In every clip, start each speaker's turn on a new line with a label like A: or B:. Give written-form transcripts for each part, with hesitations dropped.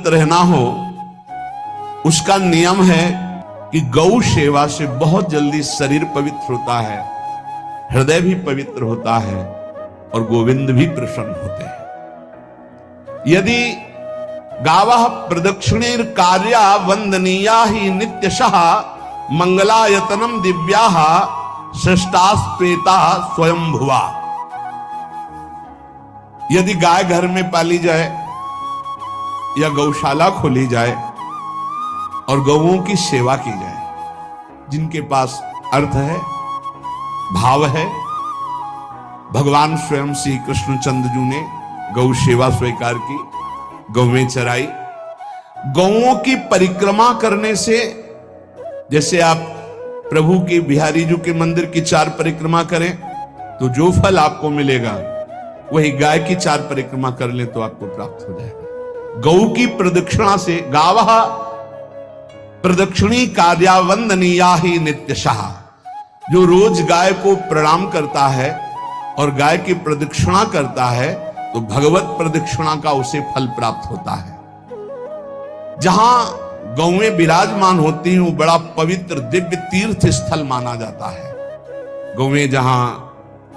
A: तंदुरुस्त रहना हो, उसका नियम है कि गौ सेवा से बहुत जल्दी शरीर पवित्र होता है, हृदय भी पवित्र होता है और गोविंद भी प्रसन्न होते हैं। यदि गावः प्रदक्षिणेर कार्या वंदनीया ही नित्यशः मंगलायतनम दिव्याः सृष्टास्पेता स्वयंभुवा। यदि गाय घर में पाली जाए या गौशाला खोली जाए और गौओं की सेवा की जाए, जिनके पास अर्थ है, भाव है, भगवान स्वयं श्री कृष्णचंद्र जी ने गौ सेवा स्वीकार की, गौवें चराई। गौओं की परिक्रमा करने से, जैसे आप प्रभु के बिहारी जी के मंदिर की 4 परिक्रमा करें तो जो फल आपको मिलेगा वही गाय की 4 परिक्रमा कर लें तो आपको प्राप्त हो जाएगा। गौ की प्रदक्षिणा से, गावः प्रदक्षिणी कार्या वंदनीया ही नित्यशः, जो रोज गाय को प्रणाम करता है और गाय की प्रदक्षिणा करता है तो भगवत प्रदक्षिणा का उसे फल प्राप्त होता है। जहां गौएं विराजमान होती हैं वो बड़ा पवित्र दिव्य तीर्थ स्थल माना जाता है। गौएं जहां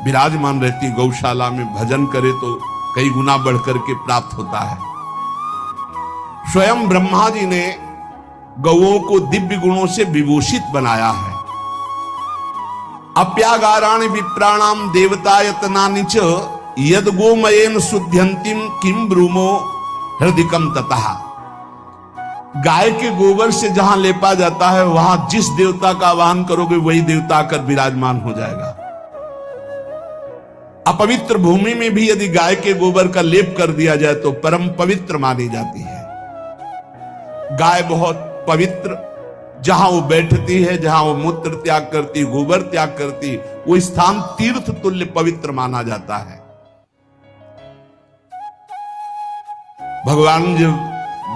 A: विराजमान रहती, गौशाला में भजन करे तो कई गुना बढ़कर के प्राप्त होता है। स्वयं ब्रह्मा जी ने गौओं को दिव्य गुणों से विभूषित बनाया है। अप्यागाराणि विप्राणाम देवतायतनानि च यद गोमयेन शुद्ध्यंतिम किम ब्रूमो हृदिकम ततः। गाय के गोबर से जहां लेपा जाता है वहां जिस देवता का आवाहन करोगे वही देवता आकर विराजमान हो जाएगा। अपवित्र भूमि में भी यदि गाय के गोबर का लेप कर दिया जाए तो परम पवित्र मानी जाती है। गाय बहुत पवित्र, जहां वो बैठती है, जहां वो मूत्र त्याग करती, गोबर त्याग करती, वो स्थान तीर्थ तुल्य पवित्र माना जाता है। भगवान जब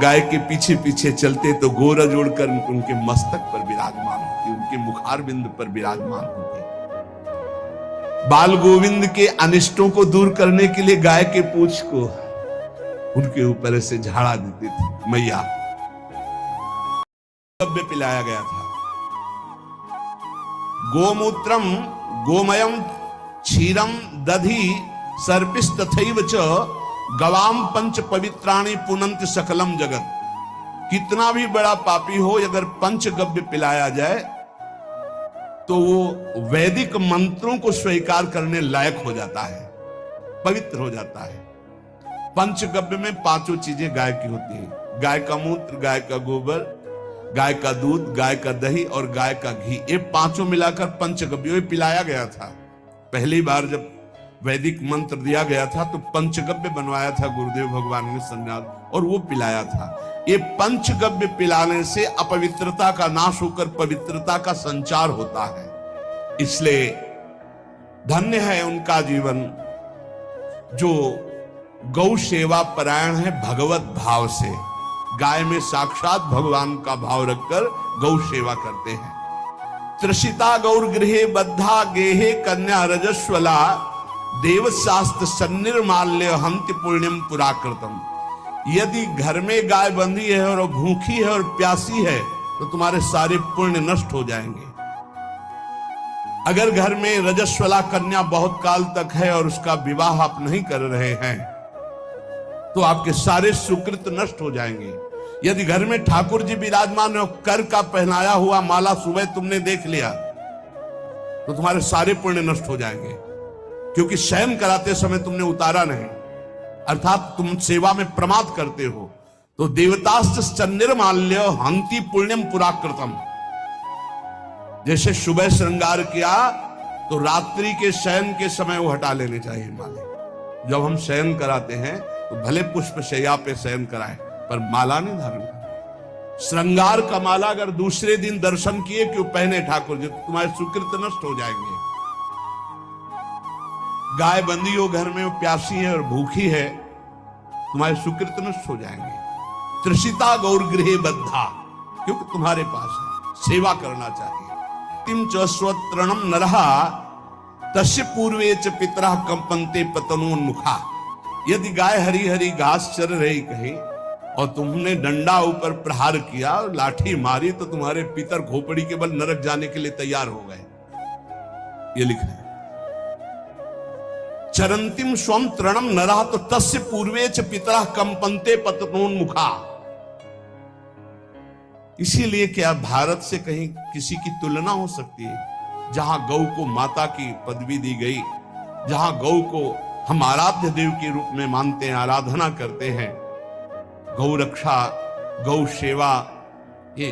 A: गाय के पीछे पीछे चलते तो गोरा जोड़कर उनके मस्तक पर विराजमान होती, उनके मुखार बिंद पर विराजमान होती। बाल गोविंद के अनिष्टों को दूर करने के लिए गाय के पूंछ को उनके ऊपर से झाड़ा देती थी मैया। गव्य पिलाया गया था। गोमूत्रम गोमयम क्षीरम दधि सर्पिस्तथैव च गवाम पंच पवित्राणि पुनंत सकलम जगत। कितना भी बड़ा पापी हो, अगर पंचगव्य पिलाया जाए तो वो वैदिक मंत्रों को स्वीकार करने लायक हो जाता है, पवित्र हो जाता है। पंचगव्य में 5 चीजें गाय की होती है। गाय का मूत्र, गाय का गोबर, गाय का दूध, गाय का दही और गाय का घी, ये 5 मिलाकर पंचगव्य पिलाया गया था। पहली बार जब वैदिक मंत्र दिया गया था तो पंचगव्य बनवाया था गुरुदेव भगवान ने सन्यास, और वो पिलाया था। ये पंचगव्य पिलाने से अपवित्रता का नाश होकर पवित्रता का संचार होता है। इसलिए धन्य है उनका जीवन जो गौ सेवा परायण है भगवत भाव से। गाय में साक्षात भगवान का भाव रखकर गौ सेवा करते हैं। त्रसिता गौर गृहे बद्धा गेहे कन्या रजस्वला देवशास्त्र सन्निर्माल्य हंति पुण्यम पुराकृतम। यदि घर में गाय बंधी है और भूखी है और प्यासी है तो तुम्हारे सारे पुण्य नष्ट हो जाएंगे। अगर घर में रजस्वला कन्या बहुत काल तक है और उसका विवाह आप नहीं कर रहे हैं तो आपके सारे सुकृत नष्ट हो जाएंगे। यदि घर में ठाकुर जी विराजमान है, कर का पहनाया हुआ माला सुबह तुमने देख लिया तो तुम्हारे सारे पुण्य नष्ट हो जाएंगे, क्योंकि शयन कराते समय तुमने उतारा नहीं, अर्थात तुम सेवा में प्रमाद करते हो। तो देवतास्त्र सन्निर्माल्य हंति पुण्यम पुराकृतम। जैसे सुबह श्रृंगार किया तो रात्रि के शयन के समय वो हटा लेने चाहिए माले। जब हम शयन कराते हैं तो भले पुष्प शैया पे शयन कराएं पर माला नहीं धारण करें। श्रृंगार का माला अगर दूसरे दिन दर्शन किए क्यों पहने ठाकुर जी, तो तुम्हारे सुकृत नष्ट हो जाएंगे। गाय बंदी हो घर में, वो प्यासी है और भूखी है, तुम्हारे सुकृत नष्ट हो जाएंगे। त्रिषिता गौर गृहे बद्धा, क्योंकि तुम्हारे पास है, सेवा करना चाहिए। तिम च स्वत्रणम नरहा तस्य पूर्वे च पितरः कंपन्ते पतनोन्मुखा। यदि गाय हरी हरी घास चर रही कहीं और तुमने डंडा ऊपर प्रहार किया, लाठी मारी, तो तुम्हारे पितर खोपड़ी के बल नरक जाने के लिए तैयार हो गए। ये लिखा है। चरंतिम स्वम तृणम नरा तो तस्य पूर्वे च पितरा कंपन्ते पतनोन्मुखा। इसीलिए क्या भारत से कहीं किसी की तुलना हो सकती है, जहां गौ को माता की पदवी दी गई, जहां गौ को हम आराध्य देव के रूप में मानते हैं, आराधना करते हैं। गौ रक्षा, गौ सेवा, ये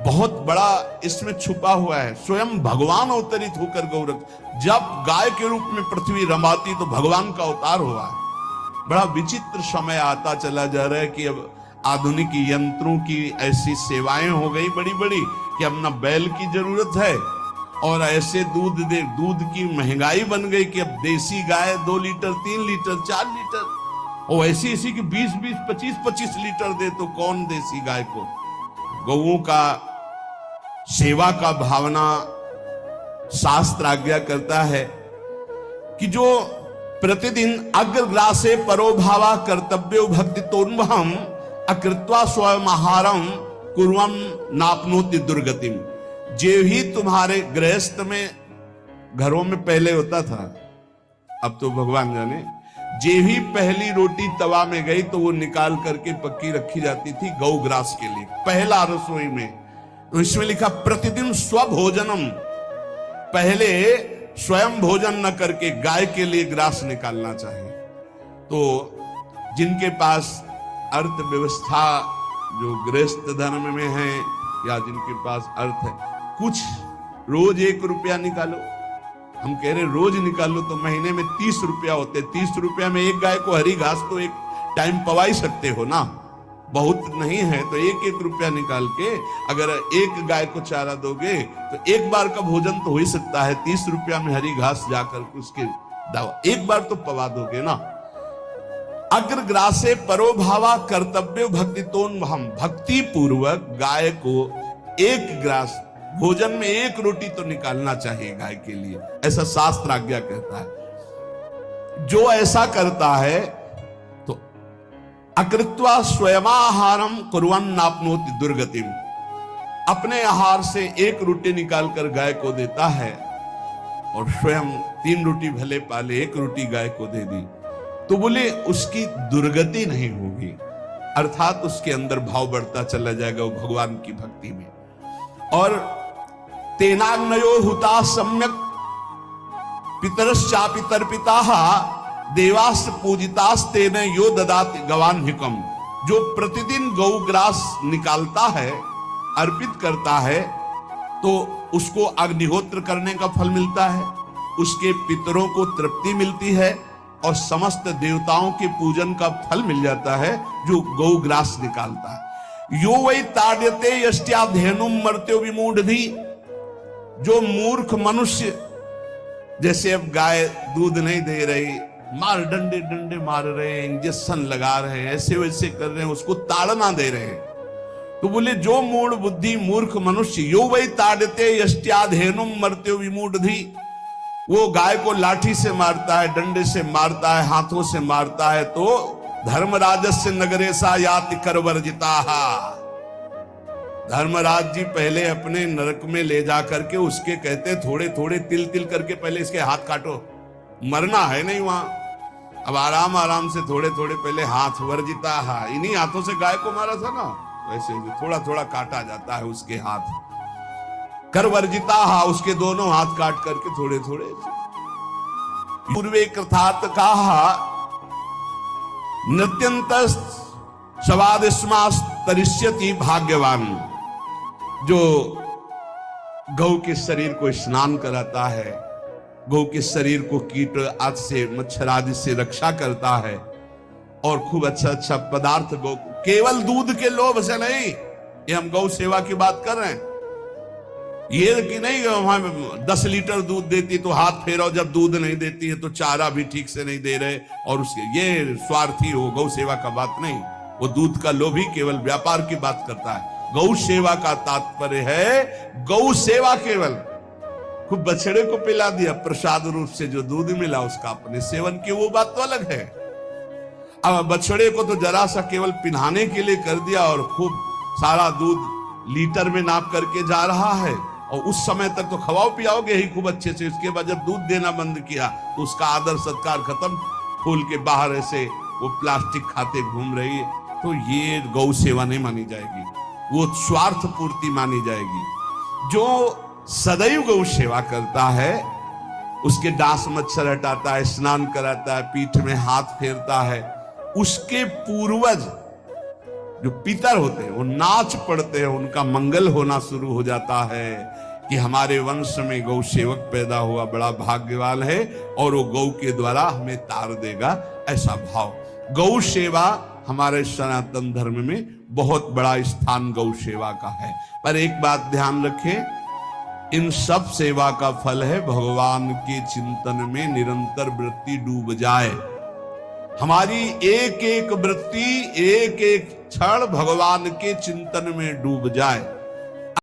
A: बहुत बड़ा इसमें छुपा हुआ है। स्वयं भगवान अवतरित होकर गौ रक्षा, जब गाय के रूप में पृथ्वी रमाती तो भगवान का अवतार हुआ है। बड़ा विचित्र समय आता चला जा रहा है कि अब आधुनिक यंत्रों की ऐसी सेवाएं हो गई बड़ी बड़ी कि अब ना बैल की जरूरत है, और ऐसे दूध की महंगाई बन गई कि अब देसी गाय 2 लीटर 3 लीटर 4 लीटर, और ऐसी ऐसी कि 20-20 25-25 लीटर दे, तो कौन देसी गाय को। गौओं का सेवा का भावना शास्त्र आज्ञा करता है कि जो प्रतिदिन अग्रग्रासे परोभावा कर्तव्यो भक्ति तोन्वहम अकृत्वा स्वयं आहारम कुर्वम नापनोति दुर्गतिम। जे ही तुम्हारे गृहस्थ में घरों में पहले होता था, अब तो भगवान जाने, जे ही पहली रोटी तवा में गई तो वो निकाल करके पक्की रखी जाती थी गौग्रास के लिए, पहला रसोई में। तो इसमें लिखा प्रतिदिन स्वभोजनम, पहले स्वयं भोजन न करके गाय के लिए ग्रास निकालना चाहिए। तो जिनके पास अर्थव्यवस्था जो गृहस्थ धर्म में है, या जिनके पास अर्थ है, कुछ रोज 1 रुपया निकालो। हम कह रहे रोज निकालो तो महीने में 30 रुपया होते। 30 रुपया में एक गाय को हरी घास तो एक टाइम पवा ही सकते हो ना, बहुत नहीं है तो 1-1 रुपया निकाल के अगर एक गाय को चारा दोगे तो एक बार का भोजन तो हो ही सकता है। 30 रुपया में हरी घास जाकर उसके दावा एक बार तो पवा दोगे ना। अग्रग्रासे परोभावा कर्तव्य भक्ति तोन, हम भक्ति पूर्वक गाय को 1 ग्रास भोजन में 1 रोटी तो निकालना चाहिए गाय के लिए, ऐसा शास्त्र आज्ञा कहता है। जो ऐसा करता है तो अकृत्वा स्वयमाहारम कुर्वन् नाप्नोति दुर्गतिम, अपने आहार से 1 रोटी निकालकर गाय को देता है और स्वयं 3 रोटी भले पाले 1 रोटी गाय को दे दी, तो बोले उसकी दुर्गति नहीं होगी, अर्थात उसके अंदर भाव बढ़ता चला जाएगा वो भगवान की भक्ति में। और तेनाग्नयो हुता सम्यक पितरश्चापि तर्पिताः देवास पूजितास तेने यो ददाति गवान्हिकम। जो प्रतिदिन गौग्रास निकालता है, अर्पित करता है, तो उसको अग्निहोत्र करने का फल मिलता है, उसके पितरों को तृप्ति मिलती है और समस्त देवताओं के पूजन का फल मिल जाता है जो गौग्रास निकालता है। यो वै ताड्यते यष्ट्याधेनुम मर्त्यो विमूढ़धि। जो मूर्ख मनुष्य, जैसे अब गाय दूध नहीं दे रही, मार डंडे डंडे मार रहे हैं, इंजेक्शन लगा रहे हैं, ऐसे वैसे कर रहे हैं, उसको ताड़ना दे रहे हैं, तो बोले जो मूढ़ बुद्धि मूर्ख मनुष्य, यो वै ताड्यते यष्ट्याधेनुम मर्त्यो विमूढ़धि, वो गाय को लाठी से मारता है, डंडे से मारता है, हाथों से मारता है, तो धर्मराजस्य नगरेशा याति करवर्जिताः। धर्मराज जी पहले अपने नरक में ले जा करके उसके कहते थोड़े थोड़े तिल तिल करके पहले इसके हाथ काटो, मरना है नहीं वहां, अब आराम आराम से थोड़े थोड़े पहले हाथ वर्जिताः, इन्हीं हाथों से गाय को मारा था ना, वैसे थोड़ा थोड़ा काटा जाता है उसके हाथ। करवर्जिताः, उसके दोनों हाथ काट करके थोड़े थोड़े। पूर्वे कृतार्थ कहा नृत्यंत सवादिस्मास्तरिष्यति भाग्यवान। जो गौ के शरीर को स्नान कराता है, गौ के शरीर को कीट आदि से मच्छर आदि से रक्षा करता है, और खूब अच्छा अच्छा पदार्थ गौ, केवल दूध के लोभ से नहीं, ये हम गौ सेवा की बात कर रहे हैं, ये कि नहीं 10 लीटर दूध देती तो हाथ फेरो, जब दूध नहीं देती है तो चारा भी ठीक से नहीं दे रहे, और उसके ये स्वार्थी हो, गौ सेवा का बात नहीं, वो दूध का लोभी केवल व्यापार की बात करता है। गौ सेवा का तात्पर्य है गौ सेवा, केवल खूब बछड़े को पिला दिया प्रसाद रूप से जो दूध मिला उसका अपने सेवन की, वो बात तो अलग है। अब बछड़े को तो जरा सा केवल पिन्हाने के लिए कर दिया और खूब सारा दूध लीटर में नाप करके जा रहा है, और उस समय तक तो खवाओ पियाओगे ही खूब अच्छे से। उसके बाद जब दूध देना बंद किया तो उसका आदर सत्कार खत्म, खोल के बाहर ऐसे वो प्लास्टिक खाते घूम रही है। तो ये गौ सेवा नहीं मानी जाएगी, वो स्वार्थ पूर्ति मानी जाएगी। जो सदैव गौ सेवा करता है, उसके डांस मच्छर हटाता है, स्नान कराता है, पीठ में हाथ फेरता है, उसके पूर्वज जो पितर होते हैं वो नाच पड़ते हैं, उनका मंगल होना शुरू हो जाता है कि हमारे वंश में गौ सेवक पैदा हुआ, बड़ा भाग्यवान है और वो गौ के द्वारा हमें तार देगा, ऐसा भाव। गौ सेवा हमारे सनातन धर्म में बहुत बड़ा स्थान गौ सेवा का है। पर एक बात ध्यान रखें, इन सब सेवा का फल है भगवान के चिंतन में निरंतर वृत्ति डूब जाए। हमारी एक एक वृत्ति, एक एक क्षण भगवान के चिंतन में डूब जाए।